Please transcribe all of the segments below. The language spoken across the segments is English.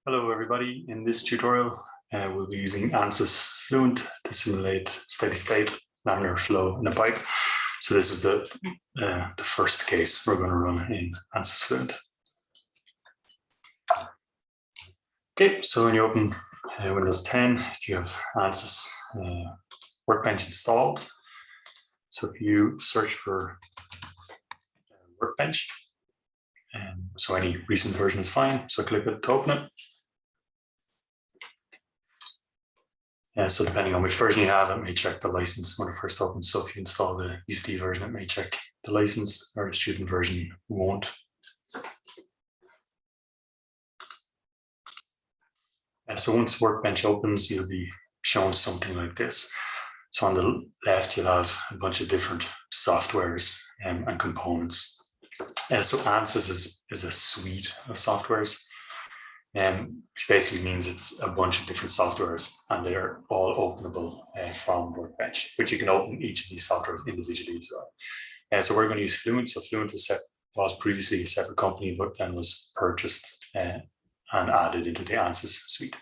Hello everybody, in this tutorial we'll be using Ansys Fluent to simulate steady-state laminar flow in a pipe. So this is the first case we're going to run in Ansys Fluent. Okay, so when you open Windows 10, if you have Ansys Workbench installed, so if you search for Workbench, so any recent version is fine, so click it to open it. So depending on which version you have, it may check the license when it first opens. So if you install the UCD version, it may check the license, or the student version won't. So once Workbench opens, you'll be shown something like this. So on the left, you'll have a bunch of different softwares and components. So Ansys is a suite of softwares. Which basically means it's a bunch of different softwares and they're all openable from Workbench, but you can open each of these softwares individually as well. So we're going to use Fluent. So Fluent was previously a separate company, but then was purchased and added into the Ansys suite.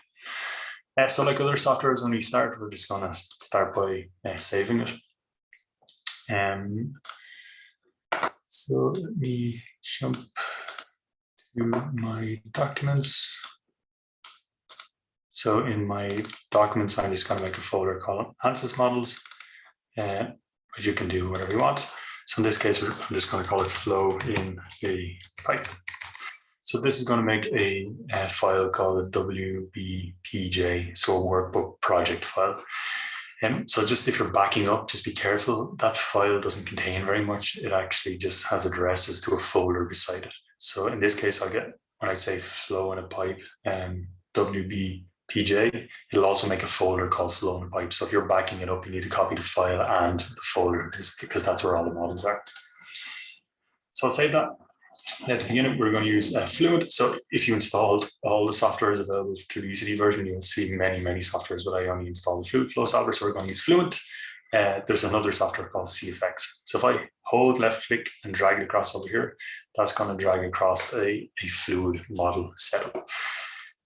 So like other softwares, when we start, we're just going to start by saving it. So let me jump to my documents. So in my documents, I'm just going to make a folder called Ansys models, but you can do whatever you want. So in this case, I'm just going to call it flow in a pipe. So this is going to make a file called a WBPJ, so a workbook project file. So just if you're backing up, just be careful. That file doesn't contain very much. It actually just has addresses to a folder beside it. So in this case, I'll get, when I say flow in a pipe, WBPJ, it'll also make a folder called flow in a pipe. So if you're backing it up, you need to copy the file and the folder because that's where all the models are. So I'll save that. At the beginning, we're going to use Fluent. So if you installed all the software available through the UCD version, you'll see many softwares, but I only installed the Fluent Flow software, so we're going to use Fluent. There's another software called CFX. So if I hold left click and drag it across over here, that's going to drag across a fluid model setup.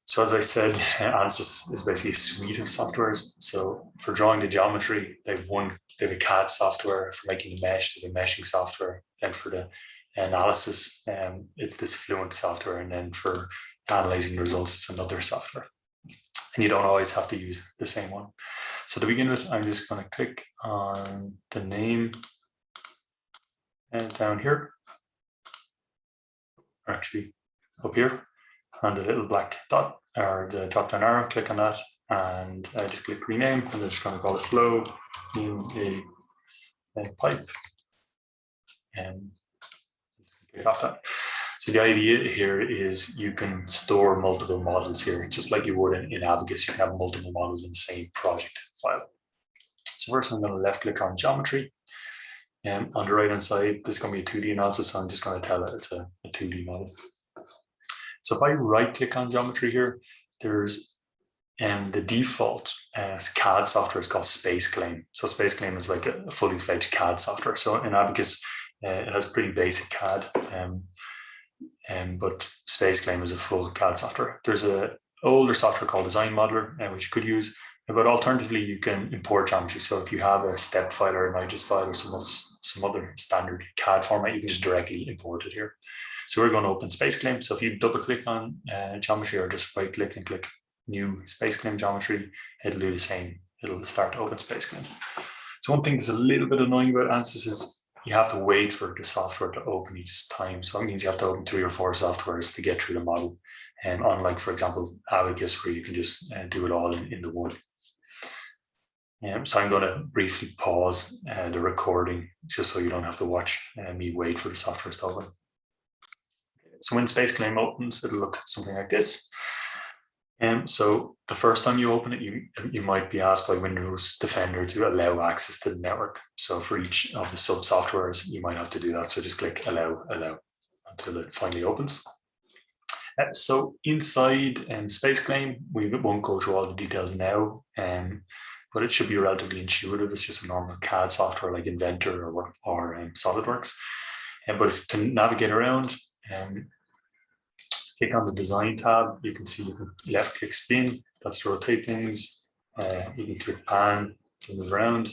So as I said, Ansys is basically a suite of softwares. So for drawing the geometry, they have a CAD software. For making the mesh, they have a meshing software. Then for the analysis, it's this Fluent software. And then for analyzing the results, it's another software. And you don't always have to use the same one. So to begin with, I'm just going to click on the name and down here, or actually up here, on the little black dot or the drop down arrow, click on that and just click rename. And I'm just going to call it flow in a pipe. And click off that. So the idea here is you can store multiple models here, just like you would in Abacus. You can have multiple models in the same project file. So first I'm going to left click on geometry. On the right hand side, this is going to be a 2D analysis, so I'm just going to tell it it's a 2D model. So if I right click on geometry here, there's the default CAD software is called SpaceClaim. So SpaceClaim is like a fully fledged CAD software. So in Abacus, it has pretty basic CAD. But SpaceClaim is a full CAD software. There's an older software called Design Modeler, which you could use, but alternatively, you can import geometry. So if you have a step file or an IGES file or some other standard CAD format, you can just directly import it here. So we're going to open SpaceClaim. So if you double click on geometry or just right click and click new SpaceClaim geometry, it'll do the same. It'll start to open SpaceClaim. So one thing that's a little bit annoying about Ansys is you have to wait for the software to open each time. So it means you have to open 3 or 4 softwares to get through the model. And unlike, for example, Abacus, where you can just do it all in the one. So I'm going to briefly pause the recording just so you don't have to watch me wait for the software to open. So when SpaceClaim opens, it'll look something like this. So the first time you open it, you might be asked by Windows Defender to allow access to the network. So for each of the sub softwares, you might have to do that. So just click allow until it finally opens. So inside SpaceClaim, we won't go through all the details now, but it should be relatively intuitive. It's just a normal CAD software like Inventor or SolidWorks. But to navigate around, Click on the design tab. You can see you can left click spin, that's to rotate things. You can click pan to move around,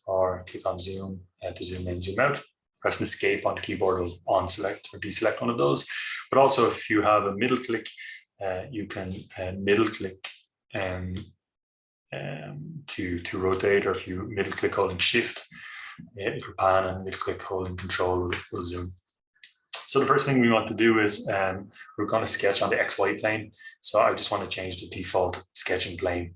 or click on zoom to zoom in, zoom out. Press an escape on the keyboard will on select or deselect one of those. But also if you have a middle click, you can middle click to rotate, or if you middle click holding shift, it will pan, and middle click holding control will zoom. So the first thing we want to do is we're going to sketch on the XY plane. So I just want to change the default sketching plane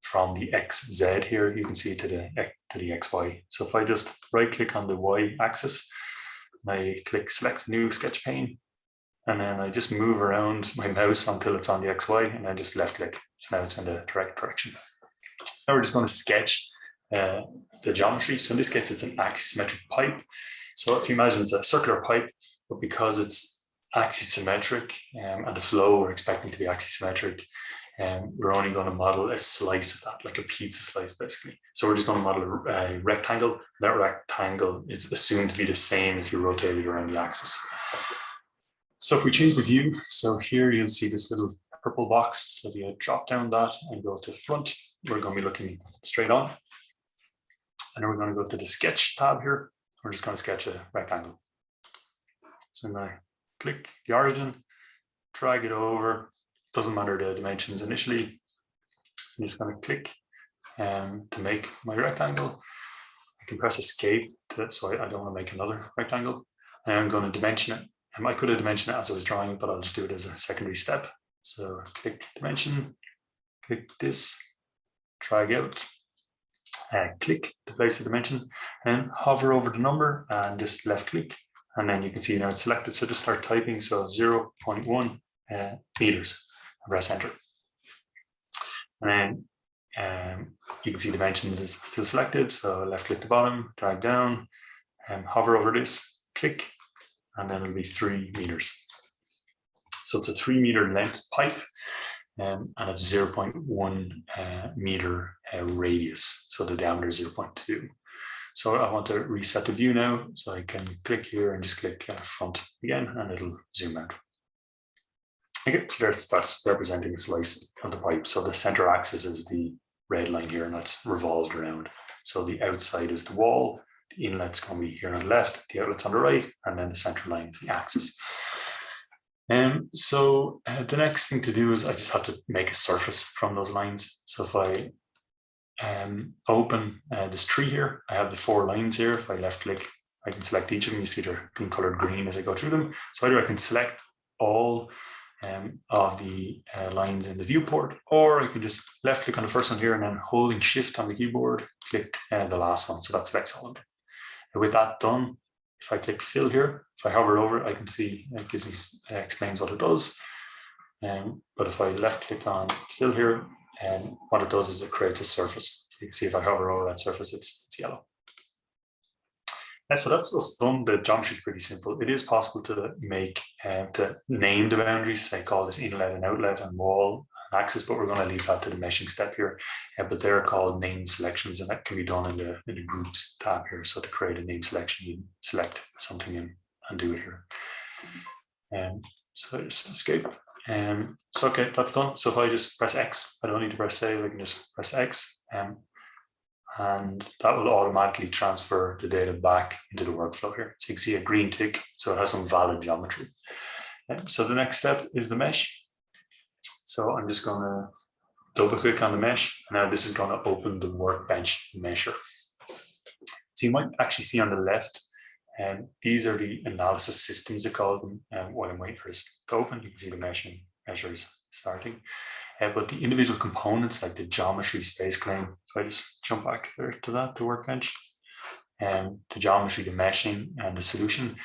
from the XZ here, you can see, to the XY. So if I just right click on the Y axis, I click select new sketch pane, and then I just move around my mouse until it's on the XY, and then just left click. So now it's in the correct direction. So now we're just going to sketch the geometry. So in this case, it's an axisymmetric pipe. So if you imagine it's a circular pipe, but because it's axisymmetric and the flow we're expecting to be axisymmetric, we're only going to model a slice of that, like a pizza slice, basically. So we're just going to model a rectangle. That rectangle is assumed to be the same if you rotate it around the axis. So if we change the view, so here you'll see this little purple box. So if you drop down that and go to front, we're going to be looking straight on. And then we're going to go to the sketch tab here. We're just going to sketch a rectangle. So now click the origin, drag it over. Doesn't matter the dimensions initially. I'm just going to click to make my rectangle. I can press escape so I don't want to make another rectangle. And I'm going to dimension it. I could have dimensioned it as I was drawing, but I'll just do it as a secondary step. So click dimension, click this, drag out, click to place the dimension, and hover over the number and just left click. And then you can see now it's selected. So just start typing. So 0.1 meters. Press enter. And then you can see dimensions is still selected. So left click the bottom, drag down, and hover over this, click, and then it'll be 3 meters. So it's a 3 meter length pipe, and it's 0.1 meter radius. So the diameter is 0.2. So I want to reset the view now. So I can click here and just click front again, and it'll zoom out. Okay, so that's representing a slice of the pipe. So the center axis is the red line here, and that's revolved around. So the outside is the wall, the inlet's going to be here on the left, the outlet's on the right, and then the center line is the axis. So the next thing to do is I just have to make a surface from those lines. So if I open this tree here, I have the 4 lines here. If I left click, I can select each of them. You see they're being colored green as I go through them. So either I can select all of the lines in the viewport, or I can just left click on the first one here and then holding shift on the keyboard, click the last one. So that selects all of them. And with that done, if I click fill here, if I hover over it, I can see it gives me explains what it does. But if I left click on fill here, what it does is it creates a surface. So you can see if I hover over that surface, it's yellow. So that's us done. The geometry is pretty simple. It is possible to make to name the boundaries, say call this inlet and outlet and wall and axis, but we're going to leave that to the meshing step here. But they're called name selections, and that can be done in the groups tab here. So to create a name selection, you select something and do it here. So just escape. So okay, that's done. So if I just press X, I don't need to press save. I can just press X. And that will automatically transfer the data back into the workflow here. So you can see a green tick, so it has some valid geometry. So the next step is the mesh. So I'm just going to double click on the mesh. Now this is going to open the workbench measure. So you might actually see on the left, these are the analysis systems, I call them. While I'm waiting for this to open, you can see the measures starting. But the individual components, like the geometry space claim, if I just jump back there to that, the workbench, and the geometry, the meshing, and the solution,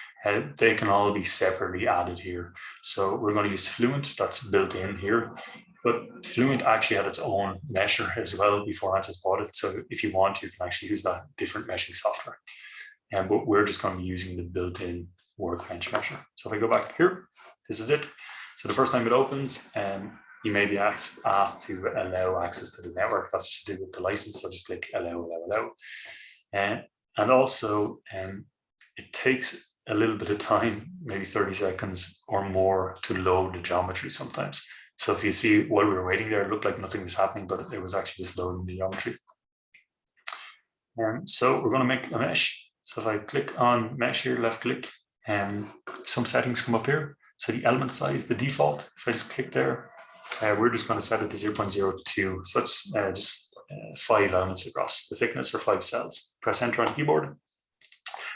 they can all be separately added here. So we're going to use Fluent, that's built in here. But Fluent actually had its own mesher as well before Ansys bought it. So if you want, you can actually use that different meshing software. But we're just going to be using the built-in workbench measure. So if I go back here, this is it. So the first time it opens, you may be asked to allow access to the network. That's to do with the license. So just click allow. And also, it takes a little bit of time, maybe 30 seconds or more, to load the geometry sometimes. So if you see while we were waiting there, it looked like nothing was happening, but it was actually just loading the geometry. So we're going to make a mesh. So if I click on mesh here, left click, and some settings come up here. So the element size, the default, if I just click there, we're just going to set it to 0.02. So that's just 5 elements across the thickness, or 5 cells. Press enter on keyboard.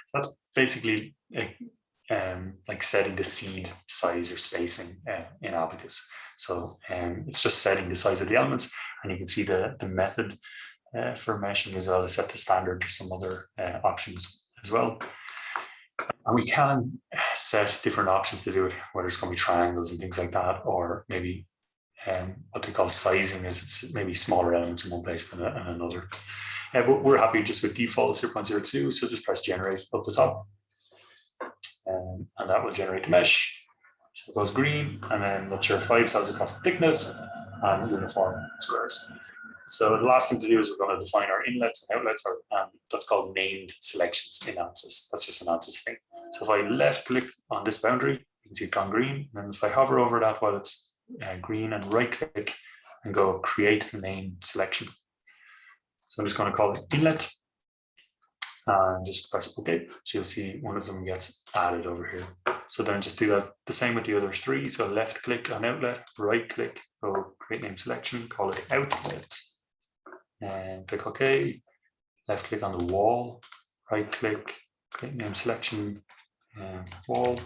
So that's basically like setting the seed size or spacing in Abacus. So it's just setting the size of the elements, and you can see the method for meshing as well is set to standard or some other options as well. And we can set different options to do it, whether it's going to be triangles and things like that, or maybe what they call sizing is maybe smaller elements in one place than another. But we're happy just with default 0.02, so just press generate up the top, and that will generate the mesh. So it goes green, and then that's your 5 cells across the thickness and uniform squares. So the last thing to do is we're going to define our inlets and outlets, or that's called named selections in Ansys. That's just an Ansys thing. So if I left click on this boundary, you can see it's gone green. And if I hover over that while it's green and right click and go create the named selection. So I'm just going to call it inlet and just press OK. So you'll see one of them gets added over here. So then just do that the same with the other 3. So left click on outlet, right click, go create name selection, call it outlet. And click OK, left click on the wall, right click, create name selection, wall,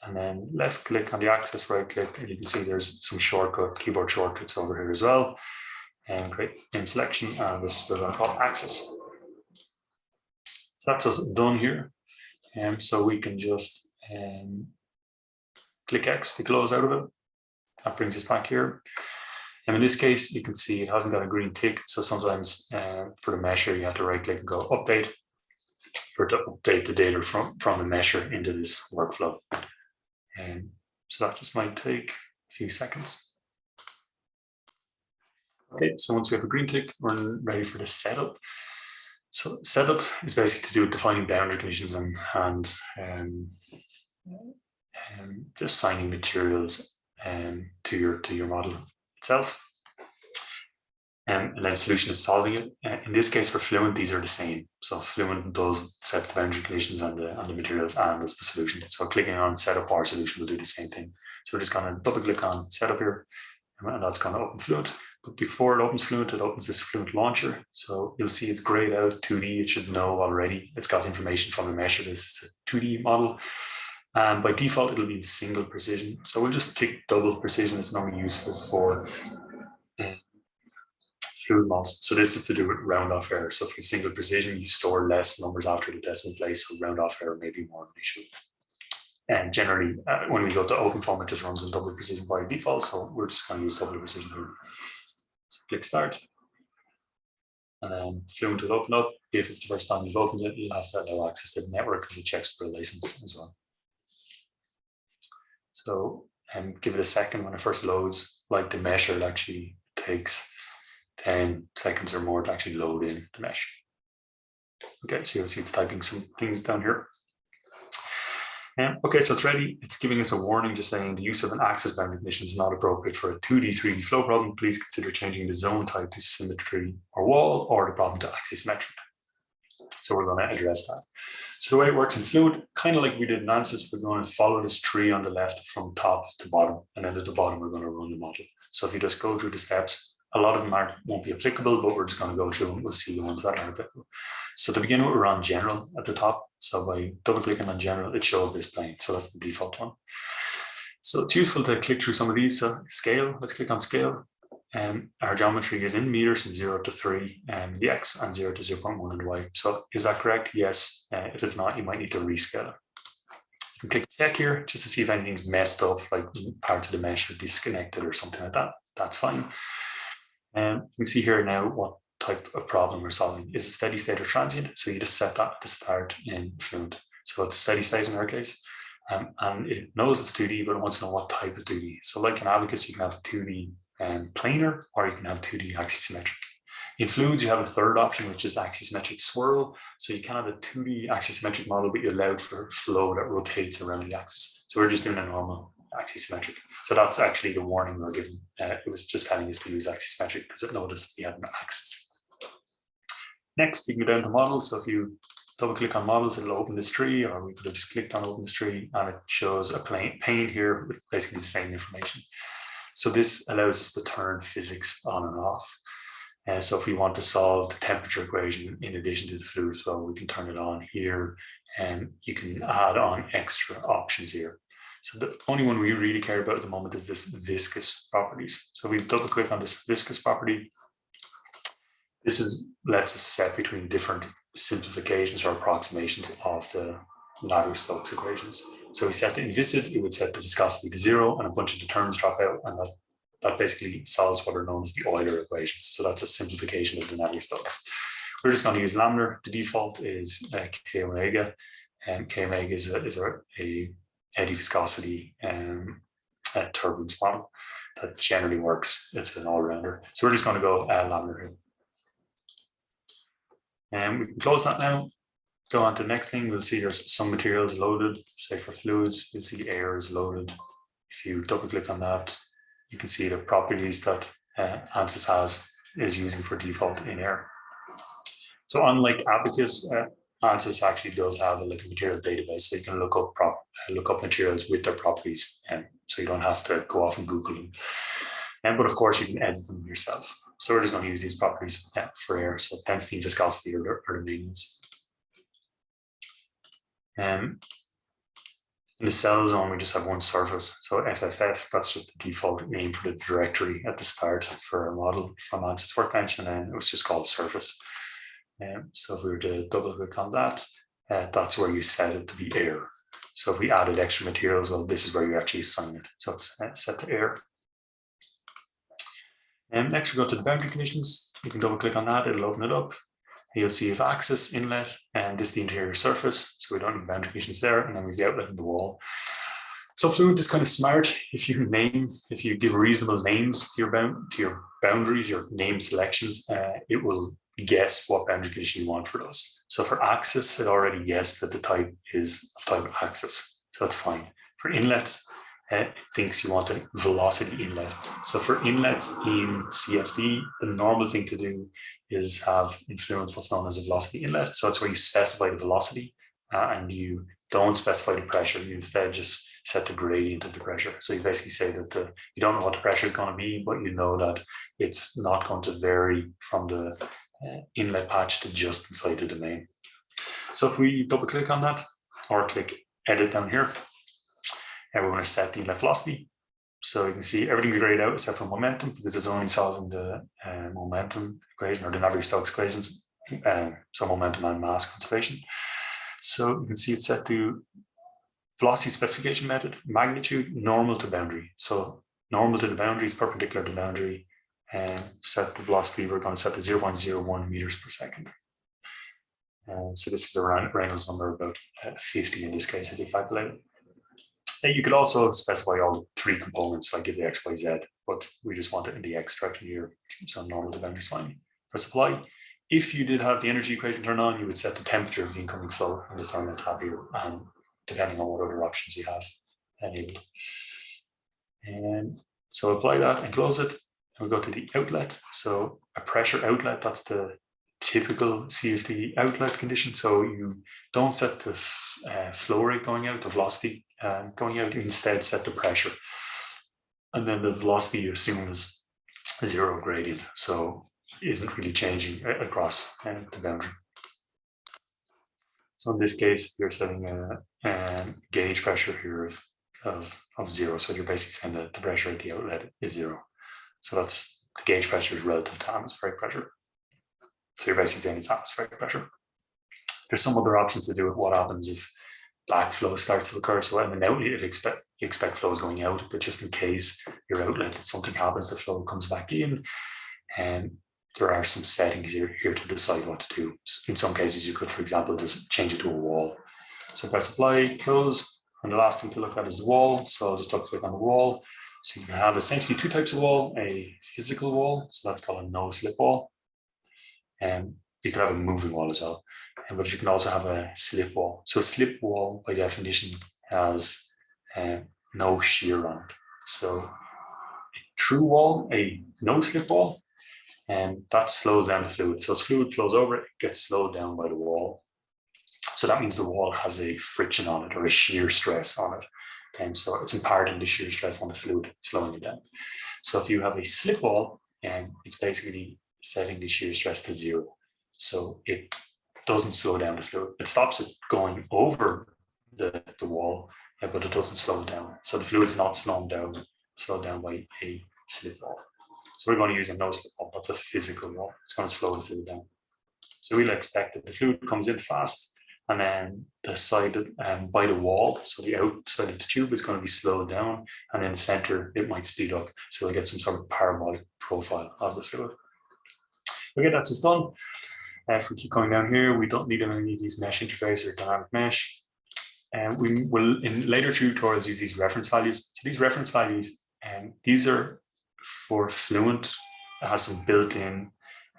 and then left click on the axis, right click, and you can see there's some keyboard shortcuts over here as well, and create name selection, and this we're going to call axis. So that's us done here, so we can just click X to close out of it. That brings us back here. And in this case, you can see it hasn't got a green tick. So sometimes for the mesher, you have to right click and go update for it to update the data from the mesher into this workflow. And so that just might take a few seconds. Okay, so once we have a green tick, we're ready for the setup. So setup is basically to do with defining boundary conditions and just assigning materials to your model itself. And then solution is solving it. In this case, for Fluent, these are the same. So Fluent does set the boundary conditions on the materials and does the solution. So clicking on setup or solution will do the same thing. So we're just going to double click on setup here, and that's going to open Fluent. But before it opens Fluent, it opens this Fluent launcher. So you'll see it's grayed out 2D. It should know already. It's got information from the mesher. This is a 2D model. And by default, it'll be single precision. So we'll just tick double precision. It's normally useful for fluid models. So this is to do with round off error. So if you have single precision, you store less numbers after the decimal place, so round off error may be more of an issue. And generally, when we go to open form, it just runs in double precision by default. So we're just going to use double precision here. So click start. And then Fluent will open up. If it's the first time you've opened it, you'll have to allow access to the network because it checks for a license as well. So give it a second when it first loads. Like the mesher, it actually takes 10 seconds or more to actually load in the mesh. Okay, so you'll see it's typing some things down here. Okay, so it's ready. It's giving us a warning just saying the use of an axis boundary condition is not appropriate for a 2D, 3D flow problem. Please consider changing the zone type to symmetry or wall, or the problem to axisymmetric. So we're going to address that. So the way it works in Fluent, kind of like we did in Ansys, we're going to follow this tree on the left from top to bottom, and then at the bottom we're going to run the model. So if you just go through the steps, a lot of them won't be applicable, but we're just going to go through and we'll see the ones that are applicable. So to begin with, we're on general at the top. So by double clicking on general, it shows this plane. So that's the default one. So it's useful to click through some of these. So scale, let's click on scale. Our geometry is in meters from 0 to 3, and the X, and 0 to 0.1 in the Y. So is that correct? Yes. If it's not, you might need to rescale it. You can click check here just to see if anything's messed up, like parts of the mesh are disconnected or something like that. That's fine. And you can see here now what type of problem we're solving. Is it steady state or transient? So you just set that at the start in Fluent. So it's steady state in our case. And it knows it's 2D, but it wants to know what type of 2D. So like in Abacus, you can have 2D planar, or you can have 2D axisymmetric. In fluids, you have a third option, which is axisymmetric swirl. So you can have a 2D axisymmetric model, but you allowed for flow that rotates around the axis. So we're just doing a normal axisymmetric. So that's actually the warning we were given. It was just telling us to use axisymmetric because it noticed we had an axis. Next, you can go down to models. So if you double click on models, it'll open this tree, or we could have just clicked on open this tree, and it shows a pane here with basically the same information. So this allows us to turn physics on and off. So if we want to solve the temperature equation in addition to the fluid flow, we can turn it on here, and you can add on extra options here. So the only one we really care about at the moment is this viscous properties. So we double click on this viscous property. This lets us set between different simplifications or approximations of the Navier-Stokes equations. So we set the inviscid, it would set the viscosity to 0, and a bunch of the terms drop out, and that basically solves what are known as the Euler equations. So that's a simplification of the Navier-Stokes. We're just going to use laminar. The default is k omega, and k omega is a eddy viscosity turbulence model that generally works. It's an all-rounder. So we're just going to go laminar here. And we can close that now. Go on to the next thing. We'll see there's some materials loaded, say for fluids. You'll see air is loaded. If you double click on that, you can see the properties that Ansys is using for default in air. So unlike Abacus, Ansys actually does have a material database, so you can look up materials with their properties, and so you don't have to go off and Google them. But of course, you can edit them yourself. So we're just going to use these properties for air. So density and viscosity are the main ones. In the cell zone, we just have one surface. So FFF, that's just the default name for the directory at the start for a model from Ansys Workbench, and then it was just called surface. So if we were to double click on that, that's where you set it to be air. So if we added extra materials, well, this is where you actually assign it. So it's set to air. Next, we go to the boundary conditions. You can double click on that, it'll open it up. You'll see if axis, inlet, and this is the interior surface. So we don't need boundary conditions there, and then we have the outlet and the wall. So Fluent is kind of smart. If you give reasonable names to your boundaries, your name selections, it will guess what boundary condition you want for those. So for axis, it already guessed that the type is of type axis. So that's fine. For inlet, it thinks you want a velocity inlet. So for inlets in CFD, the normal thing to do is have influence what's known as a velocity inlet. So that's where you specify the velocity and you don't specify the pressure. You instead just set the gradient of the pressure. So you basically say that you don't know what the pressure is going to be, but you know that it's not going to vary from the inlet patch to just inside the domain. So if we double click on that or click edit down here, and we're going to set the inlet velocity. So you can see everything's grayed out except for momentum, because it's only solving the momentum equation or the Navier-Stokes equations, so momentum and mass conservation. So you can see it's set to velocity specification method, magnitude, normal to boundary. So normal to the boundary is perpendicular to the boundary, and set the velocity, we're going to set to 0.01 meters per second. So this is a Reynolds number about 50 in this case if you calculate it. You could also specify all three components, like give the X, Y, Z, but we just want it in the X direction here. So normal to boundary is fine. Press apply. If you did have the energy equation turned on, you would set the temperature of the incoming flow in the thermal tab here, and depending on what other options you have enabled. And so apply that and close it. And we go to the outlet. So a pressure outlet, that's the typical CFD outlet condition. So you don't set the flow rate going out, the velocity going out, you instead set the pressure. And then the velocity you assume is a zero gradient, so isn't really changing across the boundary. So in this case, you're setting a gauge pressure here of zero. So you're basically saying that the pressure at the outlet is zero. So that's the gauge pressure is relative to atmospheric pressure. So you're basically saying it's atmospheric pressure. There's some other options to do with what happens if backflow starts to occur. So in an outlet, you expect flows going out, but just in case your outlet, if something happens, the flow comes back in. And there are some settings here to decide what to do. In some cases, you could, for example, just change it to a wall. So press apply, close, and the last thing to look at is the wall. So I'll just double click on the wall. So you can have essentially two types of wall: a physical wall, so that's called a no-slip wall, You can have a moving wall as well, but you can also have a slip wall. So a slip wall, by definition, has no shear on it. So a true wall, a no slip wall, and that slows down the fluid. So as fluid flows over it, it gets slowed down by the wall. So that means the wall has a friction on it or a shear stress on it. And so it's imparting the shear stress on the fluid, slowing it down. So if you have a slip wall, it's basically setting the shear stress to 0. So it doesn't slow down the fluid. It stops it going over the wall, but it doesn't slow it down. So the fluid's not slowed down by a slip wall. So we're going to use a no slip wall. That's a physical wall. It's going to slow the fluid down. So we'll expect that the fluid comes in fast, and then the side by the wall, so the outside of the tube is going to be slowed down, and in the center it might speed up. So we'll get some sort of parabolic profile of the fluid. Okay, that's just done. If we keep going down here, we don't need any of these mesh interface or dynamic mesh. And we will, in later tutorials, use these reference values. So these reference values, these are for Fluent. It has some built-in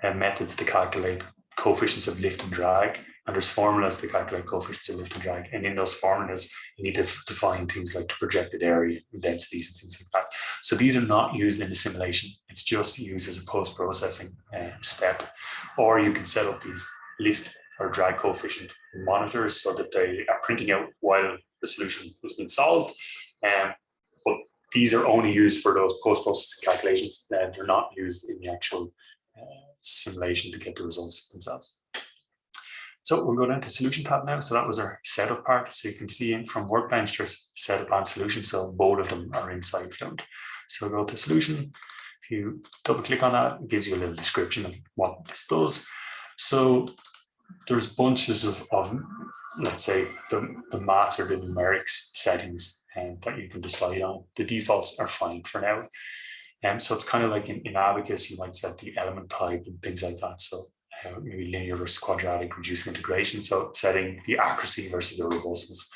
methods to calculate coefficients of lift and drag, and there's formulas to calculate coefficients of lift and drag. And in those formulas, you need to define things like the projected area, densities, and things like that. So these are not used in the simulation. It's just used as a post-processing step. Or you can set up these lift or drag coefficient monitors so that they are printing out while the solution has been solved. But these are only used for those post-processing calculations. They're not used in the actual simulation to get the results themselves. So we'll go down to solution tab now. So that was our setup part. So you can see from Workbench, there's setup and solution. So both of them are inside Fluent. So we'll go to solution. If you double click on that, it gives you a little description of what this does. So there's bunches of let's say, the maths or the numerics settings that you can decide on. The defaults are fine for now. So it's kind of like in Abacus, you might set the element type and things like that. So maybe linear versus quadratic, reduced integration. So setting the accuracy versus the robustness.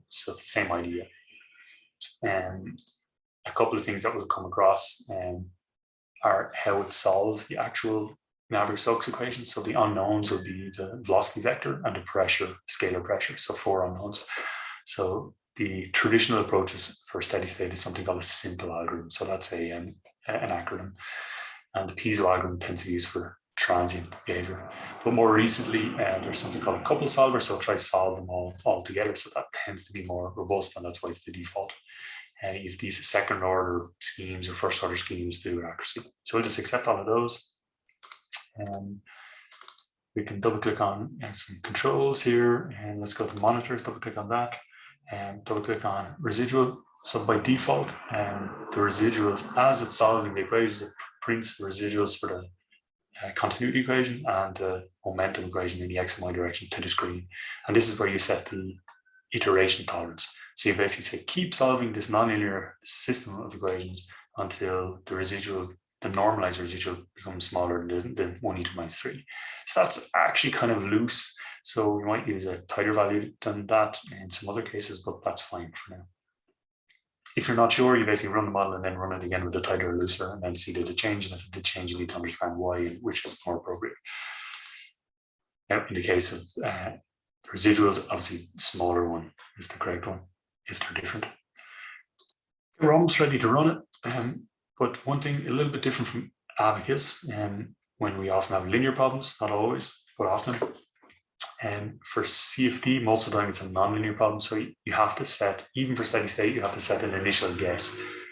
So it's the same idea. A couple of things that we'll come across are how it solves the actual Navier-Stokes equation. So the unknowns will be the velocity vector and the pressure, scalar pressure. So 4 unknowns. So the traditional approaches for steady state is something called a simple algorithm. So that's an acronym. And the piezo algorithm tends to be used for transient behavior. But more recently, there's something called a couple solver. So try to solve them all together. So that tends to be more robust, and that's why it's the default. If these second order schemes or first order schemes do accuracy. So we'll just accept all of those. We can double click on some controls here, and let's go to monitors, double click on that, and double click on residual. So by default, the residuals, as it's solving the equations, it prints the residuals for the continuity equation and the momentum equation in the x and y direction to the screen. And this is where you set the iteration tolerance. So you basically say, keep solving this nonlinear system of equations until the residual, the normalized residual, becomes smaller than 1 × -3. So that's actually kind of loose. So we might use a tighter value than that in some other cases, but that's fine for now. If you're not sure, you basically run the model and then run it again with a tighter or looser, and then see did it change. And if it did change, you need to understand why and which is more appropriate. Now, in the case of the residuals, obviously the smaller one is the correct one if they're different. We're almost ready to run it. But one thing a little bit different from Abacus, when we often have linear problems, not always, but often. For CFD, most of the time it's a nonlinear problem. So you have to set, even for steady state, you have to set an initial guess.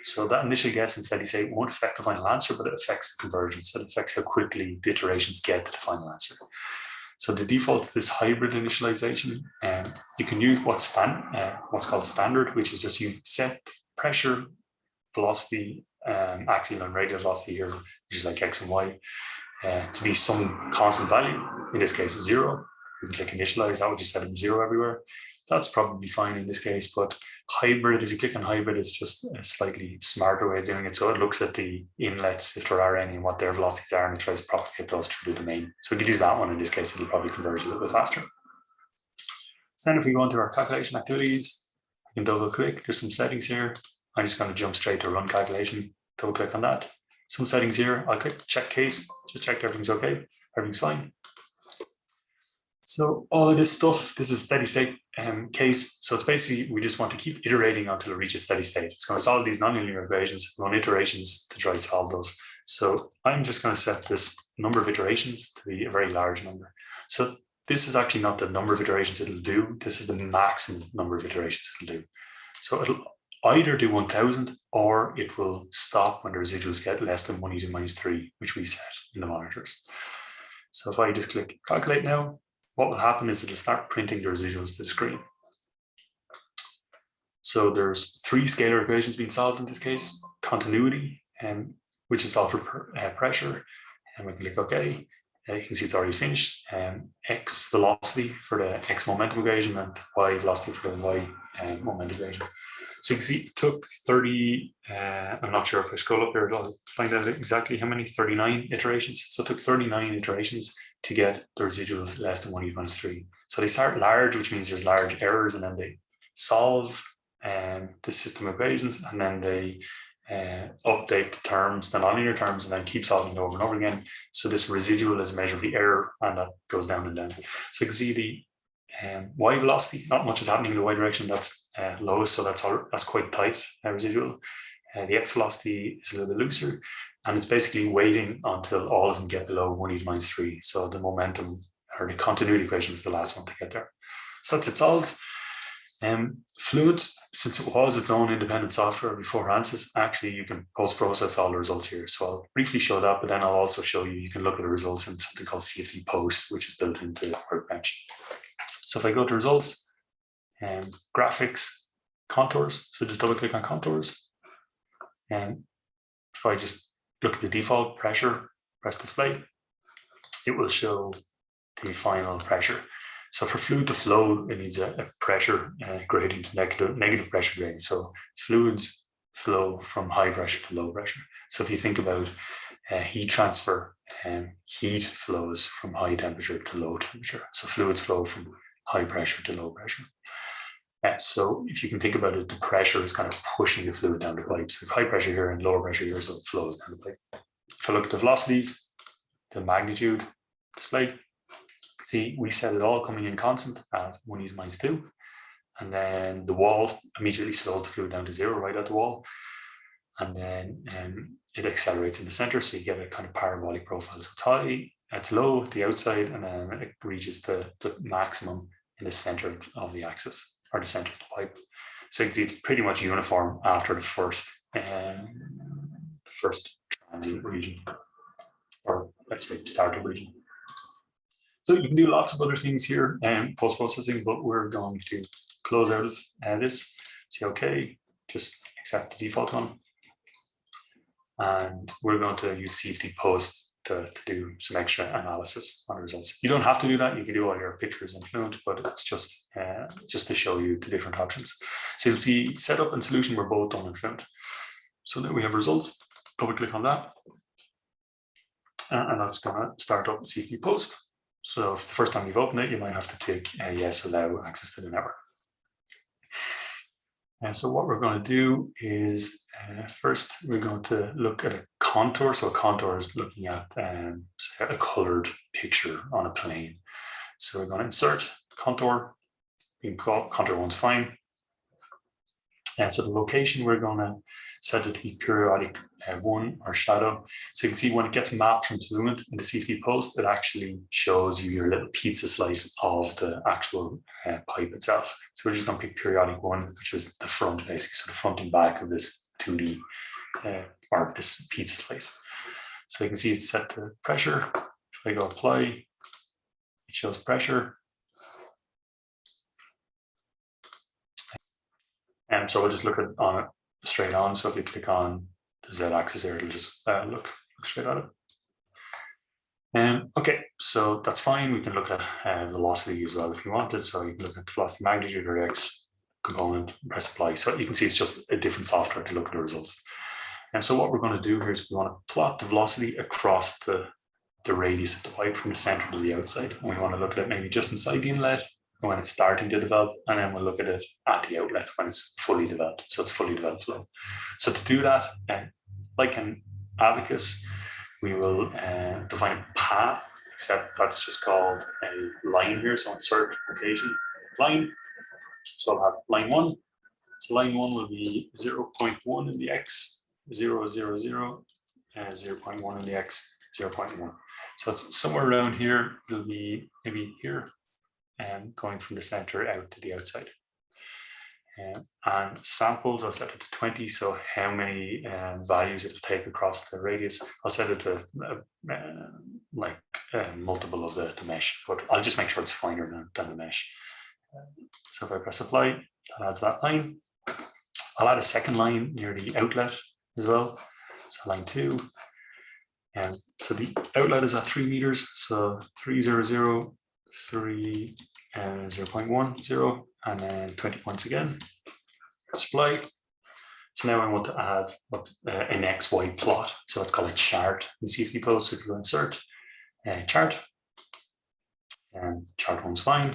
So that initial guess in steady state won't affect the final answer, but it affects the convergence. So it affects how quickly the iterations get to the final answer. So the default is this hybrid initialization. You can use what's called standard, which is just you set pressure, velocity, axial and radial velocity here, which is like x and y, to be some constant value. In this case, 0. You can click initialize. That would just set them 0 everywhere. That's probably fine in this case. But hybrid, if you click on hybrid, it's just a slightly smarter way of doing it. So it looks at the inlets, if there are any, and what their velocities are, and it tries to propagate those through the domain. So we could use that one in this case. It'll probably converge a little bit faster. So then if we go into our calculation activities, we can double click. There's some settings here. I'm just going to jump straight to run calculation. Double click on that. Some settings here. I'll click check case, just check everything's okay. everything's fine. So all of this stuff, this is steady state case. So it's basically, we just want to keep iterating until it reaches steady state. It's going to solve these nonlinear equations, run iterations to try to solve those. So I'm just going to set this number of iterations to be a very large number. So this is actually not the number of iterations it'll do. This is the maximum number of iterations it'll do. So it'll either do 1000 or it will stop when the residuals get less than 1 e to the minus 3, which we set in the monitors. So if I just click calculate now, what will happen is it'll start printing the residuals to the screen. So there's 3 scalar equations being solved in this case: continuity, which is solved for pressure, and we click OK. You can see it's already finished. X velocity for the X momentum equation and Y velocity for the Y momentum equation. So you can see it took 30, I'm not sure if I scroll up here, I'll find out exactly how many, 39 iterations. So it took 39 iterations to get the residuals less than 1 e to the minus 3. So they start large, which means there's large errors, and then they solve the system equations, and then they update the terms, the nonlinear terms, and then keep solving it over and over again. So this residual is a measure of the error, and that goes down and down. So you can see the Y velocity, not much is happening in the Y direction, that's lowest, so that's quite tight residual. The X velocity is a little bit looser, and it's basically waiting until all of them get below 1 e to the minus 3. So the momentum or the continuity equation is the last one to get there. So that's it solved. Fluent, since it was its own independent software before Ansys, actually you can post-process all the results here. So I'll briefly show that, but then I'll also show you can look at the results in something called CFD-Post, which is built into the Workbench. So if I go to results, graphics, contours, so just double click on contours. And if I just look at the default pressure, press display, it will show the final pressure. So for fluid to flow, it needs a pressure gradient, negative pressure gradient. So fluids flow from high pressure to low pressure. So if you think about heat transfer, heat flows from high temperature to low temperature. So fluids flow from high pressure to low pressure. So if you can think about it, the pressure is kind of pushing the fluid down the pipe. So high pressure here and lower pressure here, so it flows down the pipe. If I look at the velocities, the magnitude displayed, see, we set it all coming in constant at 1 e to the minus 2. And then the wall immediately slows the fluid down to 0 right at the wall. And then it accelerates in the center, so you get a kind of parabolic profile. So it's high, it's low at the outside, and then it reaches the maximum in the center of the axis, or the center of the pipe. So you can see it's pretty much uniform after the first transient region, or let's say starter region. So you can do lots of other things here post-processing, but we're going to close out of this, say OK, just accept the default one. And we're going to use CFD-Post to do some extra analysis on the results. You don't have to do that. You can do all your pictures in Fluent, but it's just to show you the different options. So you'll see setup and solution were both done in Fluent. So now we have results. Double click on that. And that's going to start up CFD-Post. So if the first time you've opened it, you might have to click yes, allow access to the network. And so what we're going to do is first we're going to look at a contour. So a contour is looking at say a colored picture on a plane. So we're going to insert contour. You can call contour 1's fine. And so the location we're going to set it to be periodic 1 or shadow. So you can see when it gets mapped from Fluent in the CFD-Post, it actually shows you your little pizza slice of the actual pipe itself. So we're just going to pick periodic 1, which is the front basically, so the front and back of this 2D or this pizza slice. So you can see it's set to pressure. If I go apply, it shows pressure. And so we'll just look at on it straight on. So if you click on the Z-axis here, it'll just look straight at it. Okay, so that's fine. We can look at velocity as well if you wanted. So you can look at the velocity magnitude or X component, press apply. So you can see it's just a different software to look at the results. And so what we're going to do here is we want to plot the velocity across the radius of the pipe from the center to the outside. And we want to look at it maybe just inside the inlet when it's starting to develop, and then we'll look at it at the outlet when it's fully developed. So it's fully developed flow. So to do that, like in Abacus, we will define a path. except that's just called a line here. So insert location line. So I'll have line 1. So line 1 will be 0.1 in the x, 0, 0, 0, and 0.1 in the x, 0.1. So it's somewhere around here. It'll be maybe here, and going from the center out to the outside. And samples, I'll set it to 20. So how many values it'll take across the radius, I'll set it to like multiple of the mesh, but I'll just make sure it's finer than the mesh. So if I press apply, that adds that line. I'll add a second line near the outlet as well. So line 2. And so the outlet is at 3 meters. So 300, 3, 0.10, and then 20 points again. Apply. So now I want to add an XY plot. So it's called a chart in CFD-Post. So if you go insert chart, and chart 1's fine.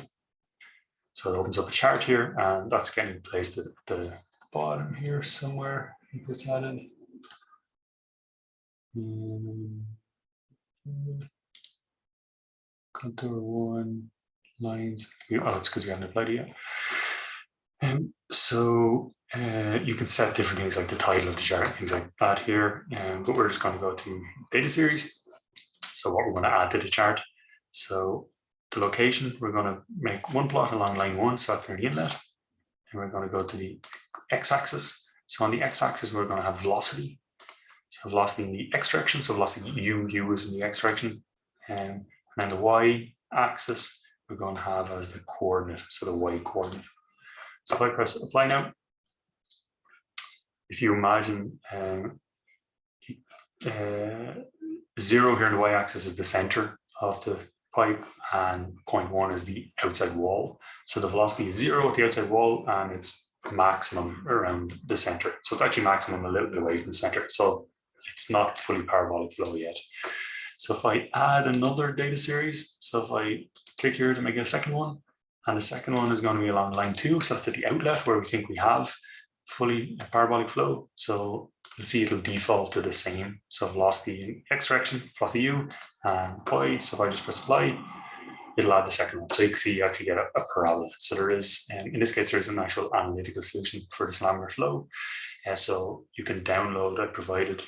So it opens up a chart here, and that's getting placed at the bottom here somewhere. I think it's added. Contour 1, lines. Oh, it's because we haven't applied it yet. So you can set different things like the title of the chart, things like that here. But we're just going to go to data series. So what we're going to add to the chart. So the location, we're going to make one plot along line 1, so that's near the inlet. And we're going to go to the x-axis. So on the x-axis, we're going to have velocity. So velocity in the x direction, so velocity u is in the x direction. And then the y-axis, we're going to have as the coordinate, so the y coordinate. So if I press apply now, if you imagine 0 here in the y-axis is the center of the pipe, and 0.1 is the outside wall. So the velocity is 0 at the outside wall, and it's maximum around the center. So it's actually maximum a little bit away from the center. So it's not fully parabolic flow yet. So if I add another data series, so if I click here to make a second one, and the second one is going to be along line 2, so that's at the outlet where we think we have fully parabolic flow. So you'll see it'll default to the same. So velocity in x direction, velocity u, and y. So if I just press apply, it'll add the second one. So you can see you actually get a parabola. So there is, in this case, there is an actual analytical solution for this laminar flow. So you can download, I provided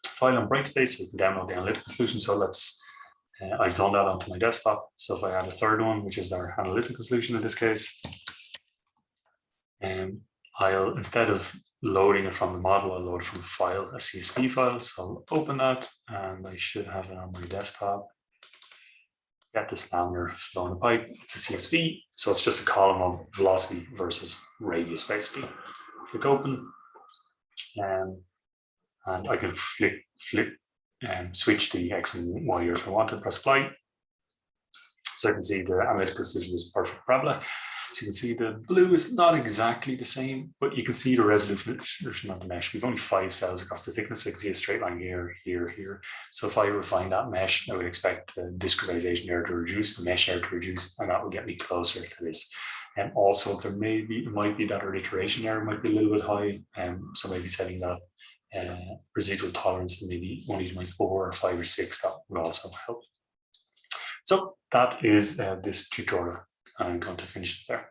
file on Brightspace, so you can download the analytical solution. So let's, I've done that onto my desktop. So if I add a third one, which is our analytical solution in this case, I'll, instead of loading it from the model, I'll load it from a file, a CSV file. So I'll open that, and I should have it on my desktop. Get this laminar flow in the pipe. It's a CSV, so it's just a column of velocity versus radius, basically. Click open, and I can switch the X and Y if I want to, press apply. So I can see the analytical solution is perfect parabola. So you can see the blue is not exactly the same, but you can see the resolution of the mesh. We've only 5 cells across the thickness, so you can see a straight line here, here, here. So if I refine that mesh, I would expect the discretization error to reduce, the mesh error to reduce, and that will get me closer to this. And also, it might be that our iteration error might be a little bit high, so maybe setting that residual tolerance to maybe 1 e to minus 4 or 5 or 6, that would also help. So that is this tutorial. I'm going to finish it there.